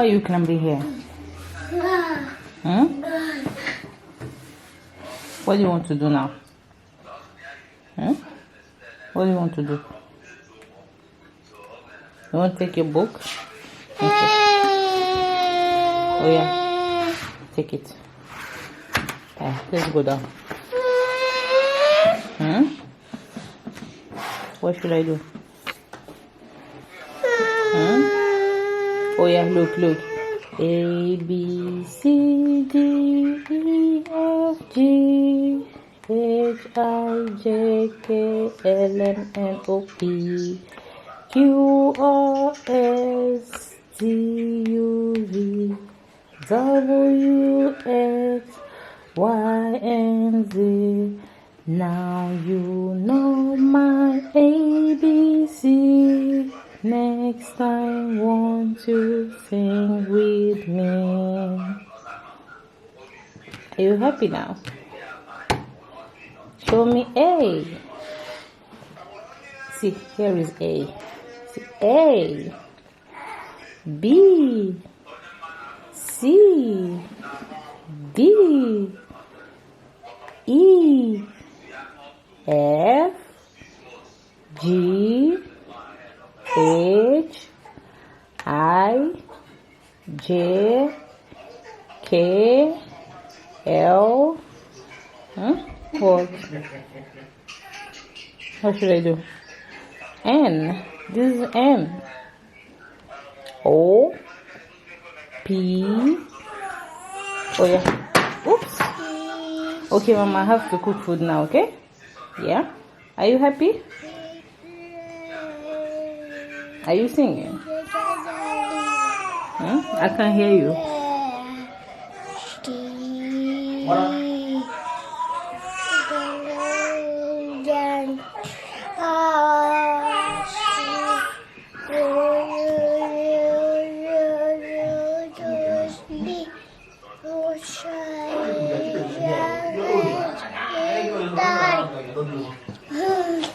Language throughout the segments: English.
are you climbing here? Hmm? What do you want to do now? Hmm? What do you want to do? You want to take your book? Okay. Oh yeah, take it. Let's go down. Hmm? What should I do? Hmm? Oh yeah, look. A, B, C, D, E, F, G, H, I, J, K, L, M, N, O, P, Q, R, S, T, U, V, W, X, Y, and Z. Now you know my ABC. Next time, won't you sing with me? Are you happy now? Show me A. See, here is A. See, A, B, C, D, E, F, G, H, I, J, K, L. What? What should I do? N. This is N. O, P. Oh yeah. Oops. Okay, Mama, I have to cook food now. Okay? Yeah. Are you happy? Are you singing? I can't hear you.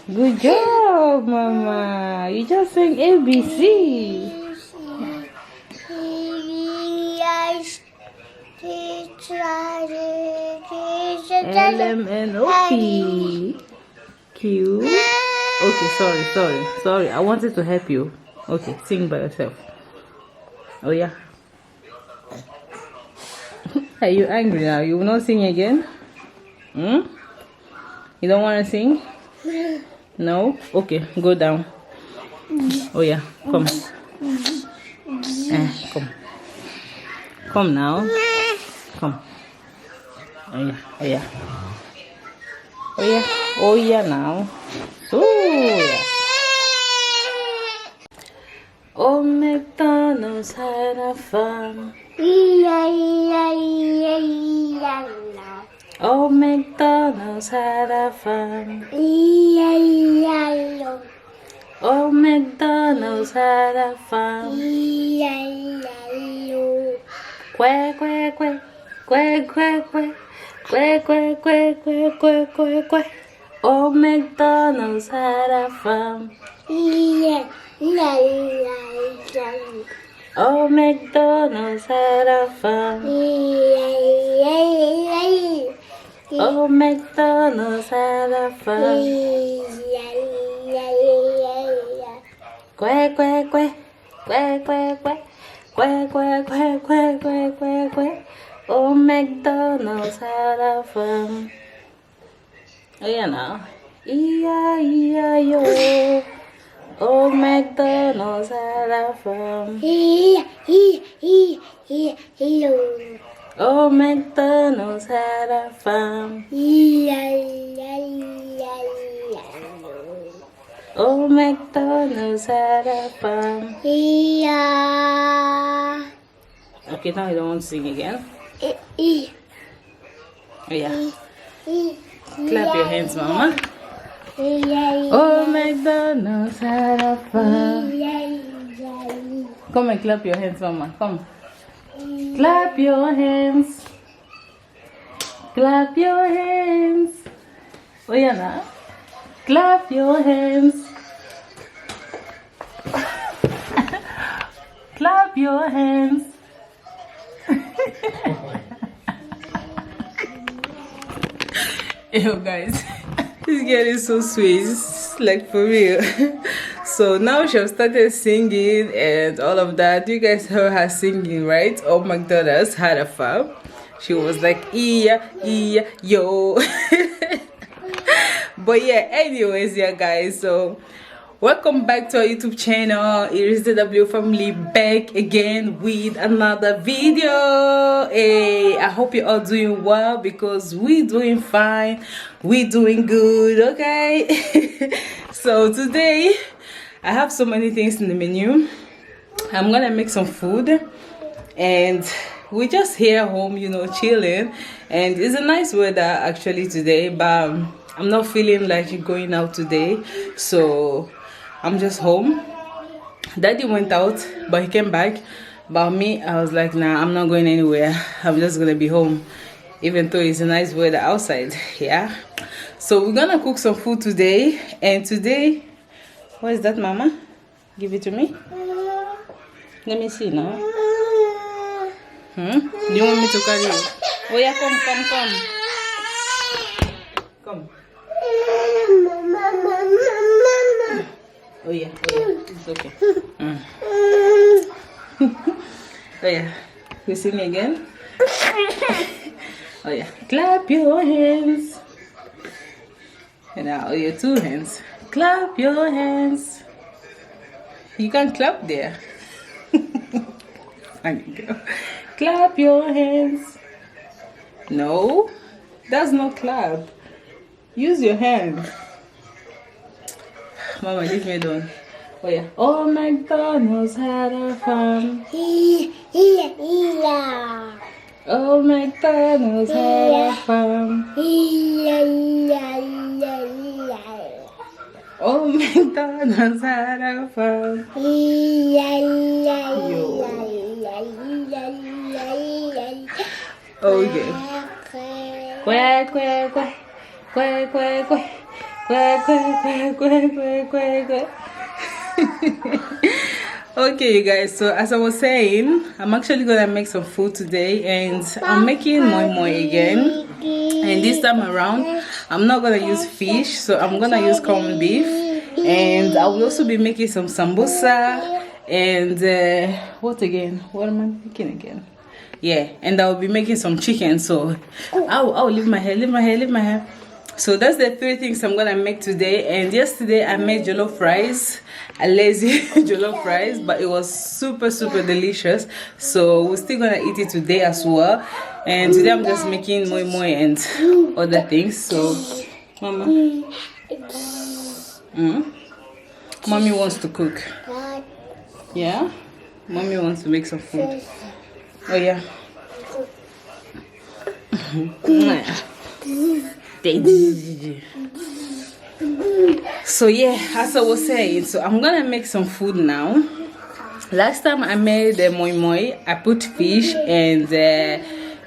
Good job, Mama. You just sang ABC. L, M, N, O, P, Q. Okay, sorry. I wanted to help you. Okay, sing by yourself. Oh yeah. Are you angry now? You will not sing again? You don't want to sing? No? Okay, go down. Oh yeah, come. Come. Come now. Come. Oh yeah now. So yeah. Oh, McDonald's had a farm. Oh, McDonald's had a farm. Oh, McDonald's had a farm. Quack, quack, quack. Quack, quack, quack. Quack, quack, quack, quack, quack, quack, quack. Oh, McDonald's had a farm. Oh, McDonald's had a farm. Oh, McDonald's had a farm. Quack, quack, quack. Quack, quack, quack. Quack, quack, quack, quack, quack, quack, quack. Oh, McDonald's had a farm. Oh, yeah, now. E-I-E-I-O. Oh, McDonald's had a farm. Oh, McDonald's had a farm. Oh, McDonald's had a farm. Okay, now you don't want to sing again. Oh, yeah. Clap your hands, Mama. Oh, McDonald's had a farm. Come and clap your hands, Mama. Come. Clap your hands. Clap your hands. Oh, yeah, now. Clap your hands. Clap your hands. Yo guys, this girl is so sweet, like for real. So now she have started singing and all of that. You guys heard her singing, right? Oh, McDonald's had a farm. She was like, yeah, yeah, yo. But yeah, anyways, yeah guys, so welcome back to our YouTube channel. It is the W family back again with another video. Hey, I hope you're all doing well because we're doing fine, we're doing good, okay? So today I have so many things in the menu. I'm gonna make some food and we're just here home, you know, chilling. And it's a nice weather actually today, but I'm not feeling like going out today, so I'm just home. Daddy went out, but he came back. But me, I was like, nah, I'm not going anywhere. I'm just gonna be home, even though it's a nice weather outside. Yeah. So we're gonna cook some food today. And today, what is that, Mama? Give it to me. Let me see now. Do you want me to carry it? Oh yeah, come. Come. Oh yeah, it's okay. Oh yeah, you see me again? Oh yeah, clap your hands. And now your two hands. Clap your hands. You can clap there. Funny girl. Clap your hands. No, that's not clap. Use your hand. Mama, leave me alone. Oh yeah. Oh, McDonald's had a farm. Oh, McDonald's had a farm. Oh, McDonald's had a farm. Okay. Quack, quack, quack. Quack, quack, quack. Quack, quack, quack, quack, quack, quack. Okay, you guys, so as I was saying, I'm actually gonna make some food today, and I'm making moi again. And this time around, I'm not gonna use fish, so I'm gonna use corned beef. And I will also be making some sambusa and what again? What am I making again? Yeah, and I'll be making some chicken. So I'll leave my hair. So that's the three things I'm gonna make today. And yesterday I made jollof rice, a lazy jollof rice, but it was super delicious. So we're still gonna eat it today as well. And today I'm just making moi and other things. So Mama, Mommy wants to cook. Yeah, Mommy wants to make some food. Oh yeah. So yeah, as I was saying, so I'm gonna make some food now. Last time I made the moi, I put fish, and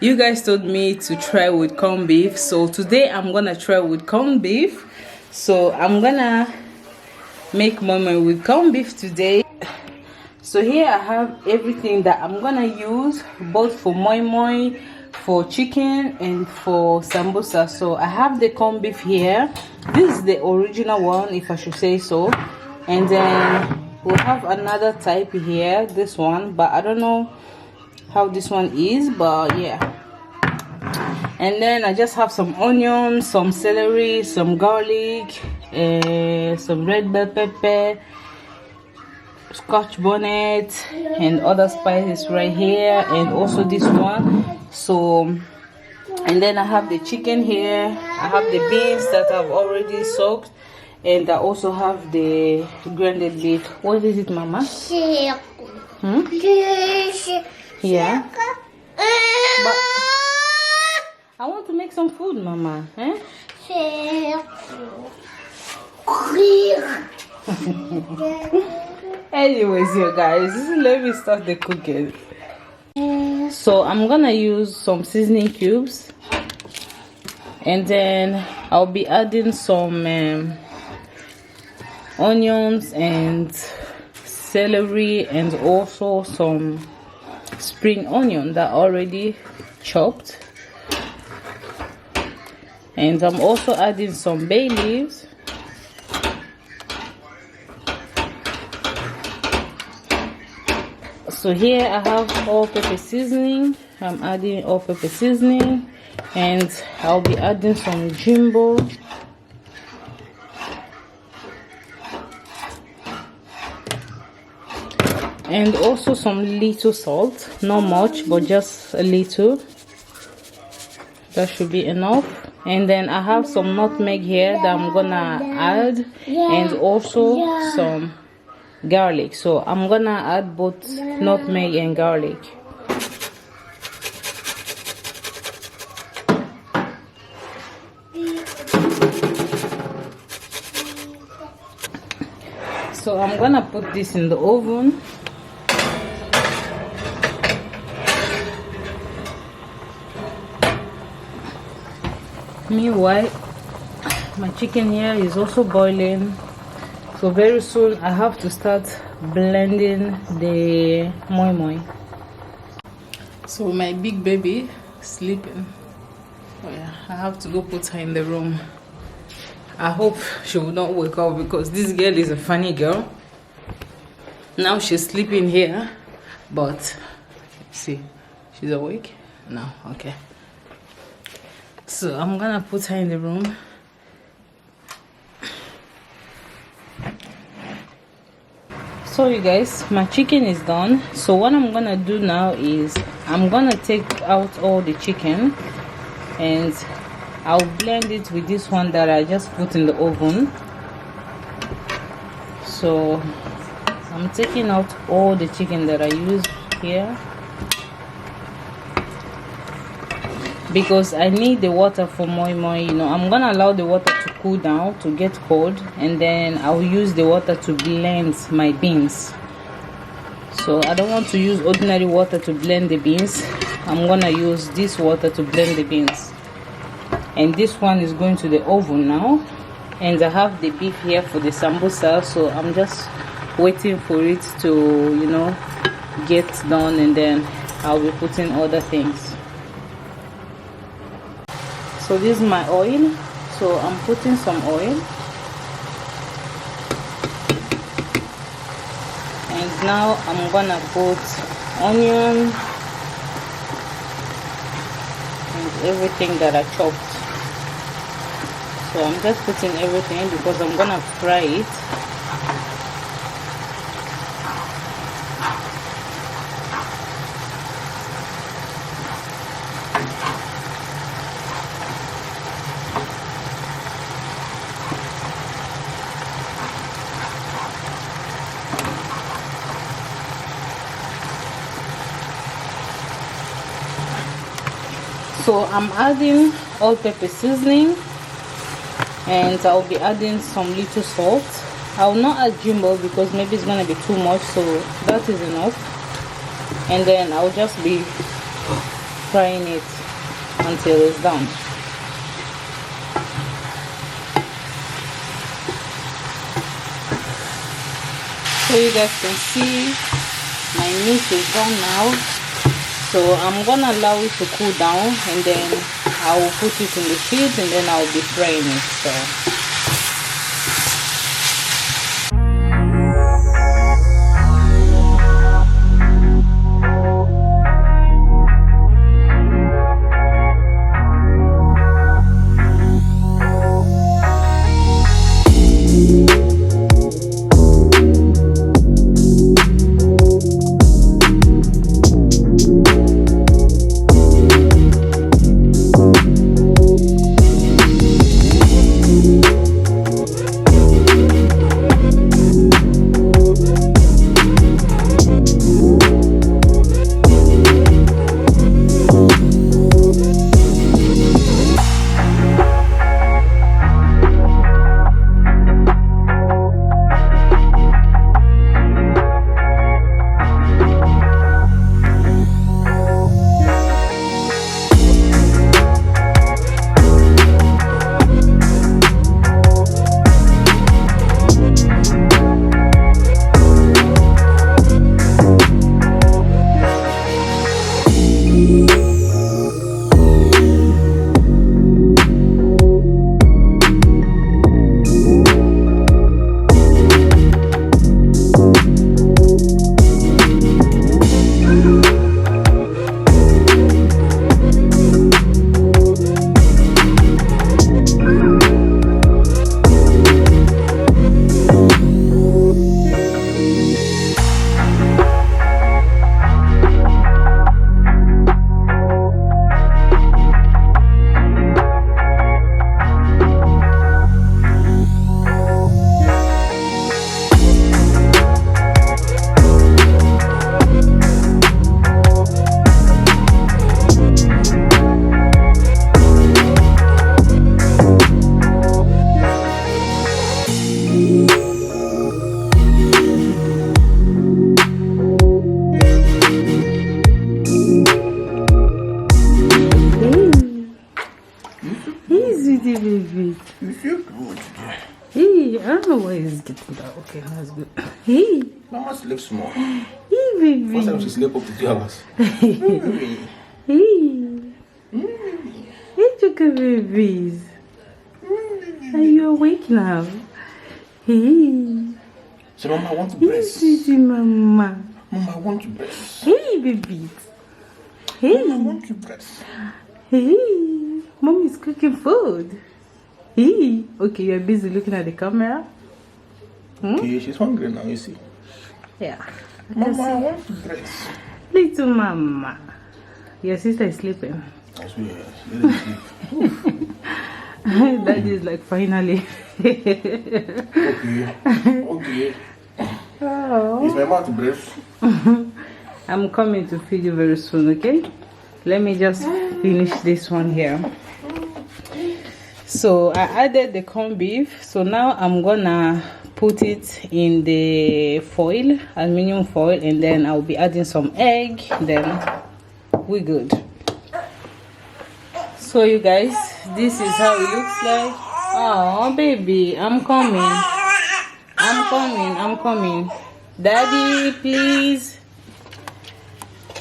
you guys told me to try with corned beef. So today I'm gonna try with corned beef. So I'm gonna make moi with corned beef today. So here I have everything that I'm gonna use, both for moi, for chicken, and for sambusa. So I have the corned beef here. This is the original one, if I should say so. And then we'll have another type here, this one, but I don't know how this one is, but yeah. And then I just have some onions, some celery, some garlic, some red bell pepper, scotch bonnet, and other spices right here, and also this one. So, and then I have the chicken here. I have the beans that I've already soaked, and I also have the grounded beef. What is it, Mama? Yeah. But I want to make some food, Mama. Anyways, you guys, let me start the cooking. So I'm gonna use some seasoning cubes, and then I'll be adding some onions and celery, and also some spring onion that already chopped. And I'm also adding some bay leaves. So here I have all-purpose seasoning. I'm adding all-purpose seasoning, and I'll be adding some jimbo. And also some little salt, not much, but just a little. That should be enough. And then I have some nutmeg here that I'm gonna add, and also some garlic. So I'm gonna add both nutmeg and garlic. So I'm gonna put this in the oven. Meanwhile, my chicken here is also boiling, so very soon I have to start blending the moi moi. So my big baby is sleeping. Oh yeah, I have to go put her in the room. I hope she will not wake up, because this girl is a funny girl. Now she's sleeping here, but see, she's awake now. Okay. So I'm gonna put her in the room. So you guys, my chicken is done. So what I'm gonna do now is I'm gonna take out all the chicken, and I'll blend it with this one that I just put in the oven. So I'm taking out all the chicken that I used here, because I need the water for moi moi. You know, I'm gonna allow the water to cool down, to get cold, and then I'll use the water to blend my beans. So I don't want to use ordinary water to blend the beans. I'm gonna use this water to blend the beans. And this one is going to the oven now, and I have the beef here for the sambusa, so I'm just waiting for it to, you know, get done, and then I'll be putting other things. So this is my oil, so I'm putting some oil, and now I'm gonna put onion and everything that I chopped. So I'm just putting everything because I'm gonna fry it. So I'm adding all-purpose seasoning, and I'll be adding some little salt. I'll not add jumbo because maybe it's gonna be too much, so that is enough. And then I'll just be frying it until it's done. So you guys can see my meat is done now. So I'm gonna allow it to cool down, and then I will put it in the sheet, and then I'll be frying it. So know why he's getting that. Okay, that's good. Hey. Mama sleeps small. Hey, baby. First time she slept up to 2 hours. Hey. Hey, Chuka babies. Are you awake now? Hey. So, Mama, I want to breast. Hey, Mama. Mama, I want to breast. Hey, baby. Hey. Mama, I want to breast. Hey. Mommy's cooking food. Hey. Okay, you're busy looking at the camera. Okay, she's hungry now, you see. Yeah. Mama, I want to breast. Little Mama. Your sister is sleeping. I swear, she didn't sleep. That is like finally. Okay. Oh. Is my mouth to breast? I'm coming to feed you very soon, okay? Let me just finish this one here. So I added the corned beef. So now I'm gonna put it in the foil, aluminum foil, and then I'll be adding some egg. Then we're good. So you guys, this is how it looks like. Oh baby, I'm coming. I'm coming. Daddy, please.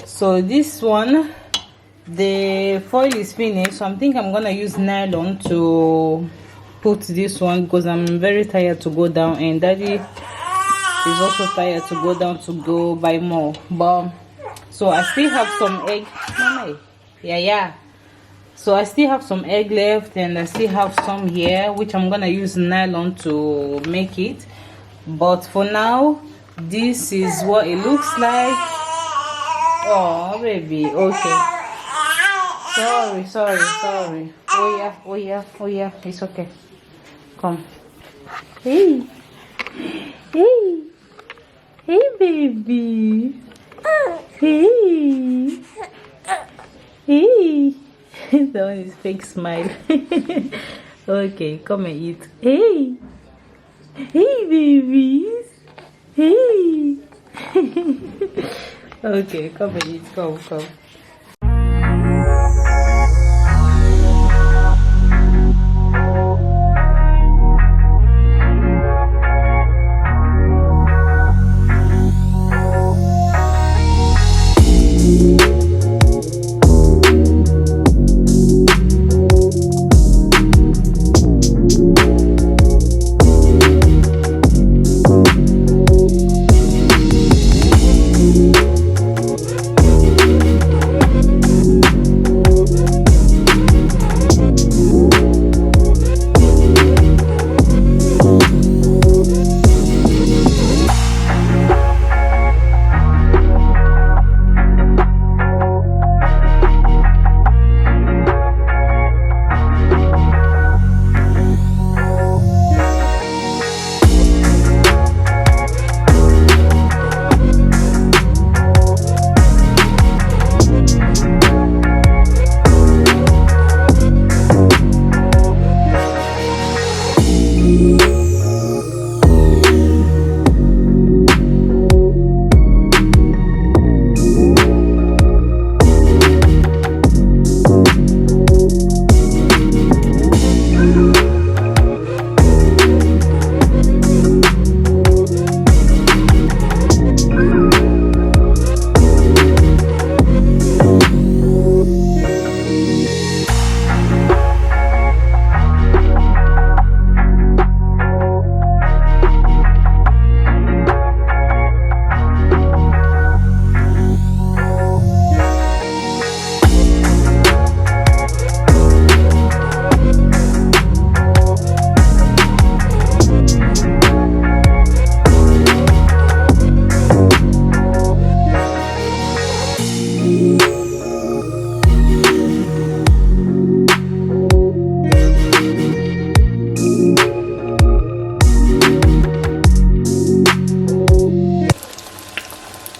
So this one, the foil is finished, so I think I'm gonna use nylon to put this one because I'm very tired to go down, and Daddy is also tired to go down to go buy more. But so I still have some egg. Mama, yeah. So I still have some egg left, and I still have some here, which I'm gonna use nylon to make it. But for now, this is what it looks like. Oh baby, okay. Sorry. Oh yeah, it's okay. Come. Hey baby. Hey. That one is fake smile. Okay, come and eat. Hey babies. Hey. Okay, come and eat. Come.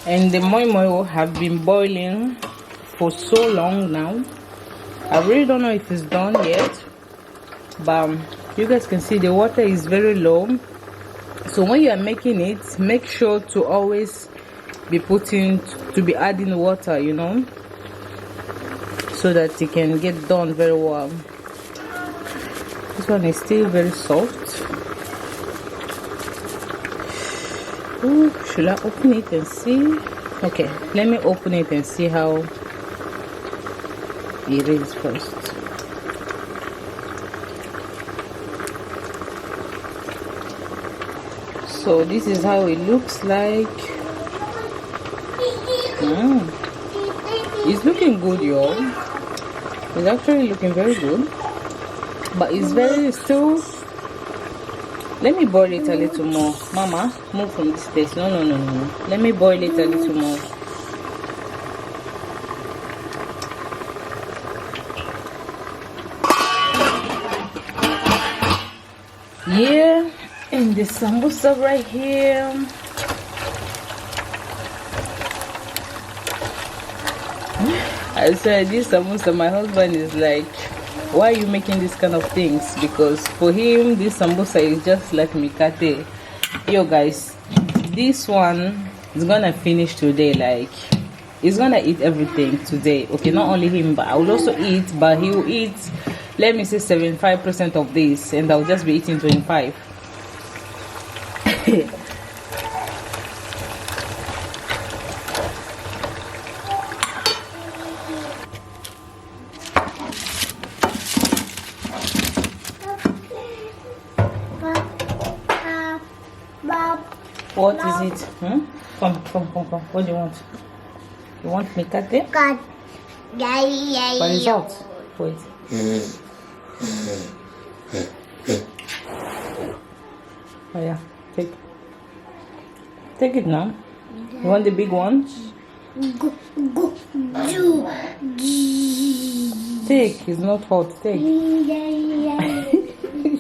And the moi have been boiling for so long now. I really don't know if it's done yet, but you guys can see the water is very low. So when you are making it, make sure to always be adding water, you know, so that it can get done very well. This one is still very soft. Ooh, should I open it and see? Okay, let me open it and see how it is first. So this is how it looks like. It's looking good, y'all. It's actually looking very good, but it's very still. Let me boil it a little more. Mama, move from this place. No. Let me boil it a little more. Yeah, and the samosa right here. I said this samosa, my husband is like, why are you making this kind of things? Because for him this samosa is just like mikate. Yo guys, this one is gonna finish today. Like, he's gonna eat everything today. Okay, not only him, but I will also eat, but he will eat, let me say 75% of this, and I'll just be eating 25. What is it? Come. What do you want? You want mikate? God. What is that? Wait. Oh yeah, take it now. You want the big one? Take. It's not hot. Take.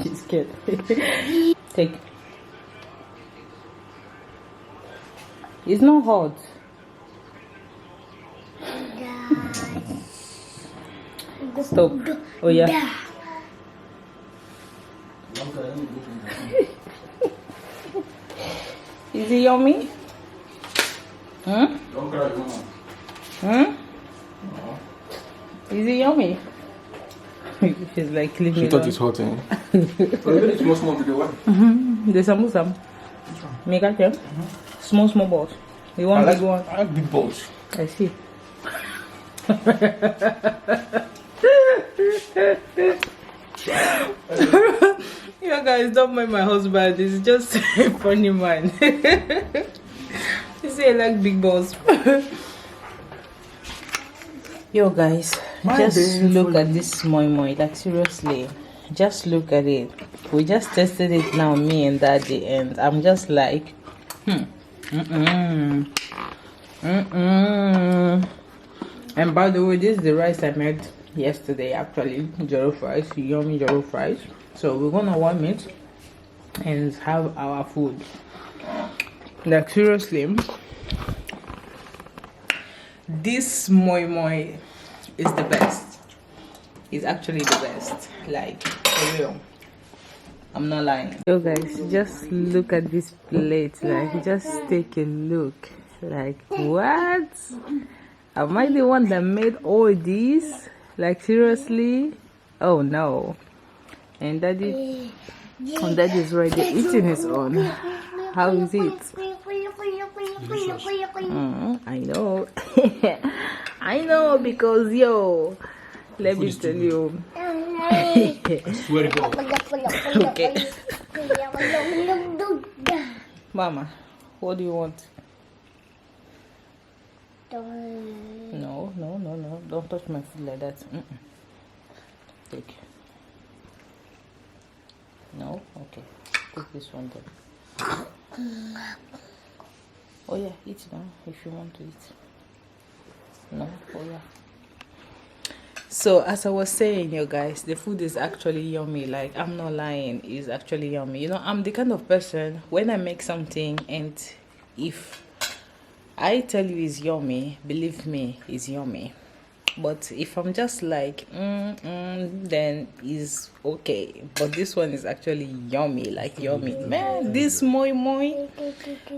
She's scared. Take. It's not hot. Stop. Oh yeah. Is it yummy? Don't cry, Mama. Is it yummy? She's like leaving. She thought it's hot, eh? It's small to the one. The samosa. Make a tell. Small balls. You want big one? I like big balls. I see. You guys, don't mind my husband. He's just a funny man. You see, I like big balls. Yo guys, just look at this moi. Like seriously, just look at it. We just tested it now, me and Daddy, and I'm just like, And by the way, this is the rice I made yesterday. Actually, jollof rice, yummy jollof rice. So we're gonna warm it and have our food. Like seriously, this moi is the best. It's actually the best. Like for real. I'm not lying. So guys, just look at this plate. Like, just take a look. Like, what? Am I the one that made all these? Like, seriously? Oh no. And Daddy is right there eating his own. How is it? I know. I know, because yo, let me tell you. I swear to God. Okay. Mama, what do you want? No. Don't touch my food like that. Take. No? Okay. Take this one then. Oh yeah, eat now if you want to eat. No? Oh yeah. So as I was saying, you guys, the food is actually yummy. Like, I'm not lying, it's actually yummy. You know, I'm the kind of person, when I make something and if I tell you it's yummy, believe me, it's yummy. But if I'm just like then it's okay. But this one is actually yummy, like yummy. Man, this moi.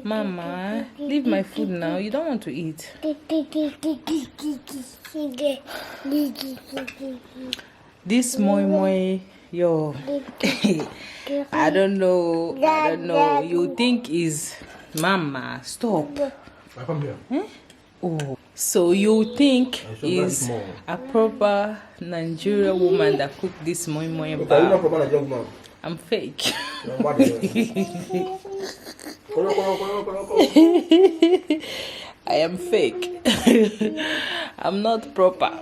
Mama, leave my food now. You don't want to eat. This moi, yo. I don't know. You think is Mama, stop. I come here. Oh, so you think is a proper Nigerian woman that cooked this moi moi Okay, you're not bar? proper Nigerian woman. I'm fake. You're mad, I am fake. I'm not proper.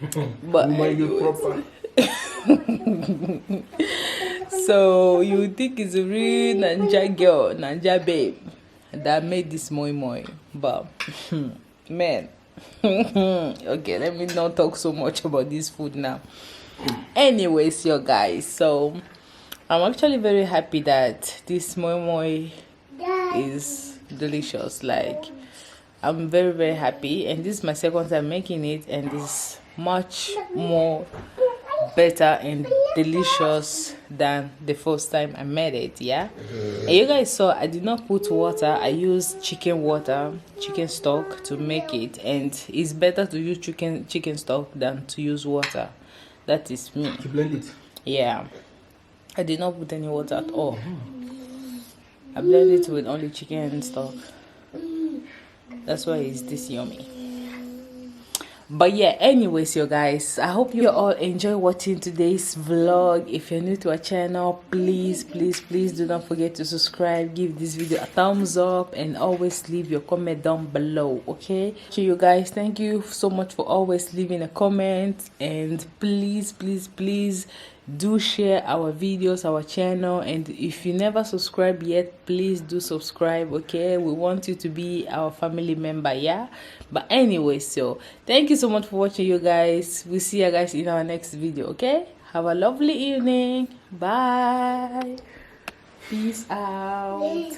But Woman, you proper. so you think it's a real Nanja girl, Nanja babe that made this moi moi, but man. Okay, let me not talk so much about this food now. Anyways, you guys, so I'm actually very happy that this moi moi is delicious. Like, I'm very very happy, and this is my second time making it, and it's much more better and delicious than the first time I made it. Yeah, and you guys saw I did not put water. I used chicken water, chicken stock to make it, and it's better to use chicken stock than to use water. That is me. To blend it. Yeah, I did not put any water at all. I blended it with only chicken stock. That's why it's this yummy. But yeah, anyways, you guys, I hope you all enjoy watching today's vlog. If you're new to our channel, please do not forget to subscribe, give this video a thumbs up, and always leave your comment down below. Okay, so you guys, thank you so much for always leaving a comment, and please do share our videos, our channel, and if you never subscribe yet, please do subscribe. Okay, we want you to be our family member. Yeah, but anyway, so thank you so much for watching, you guys. We'll see you guys in our next video. Okay, have a lovely evening. Bye, peace out.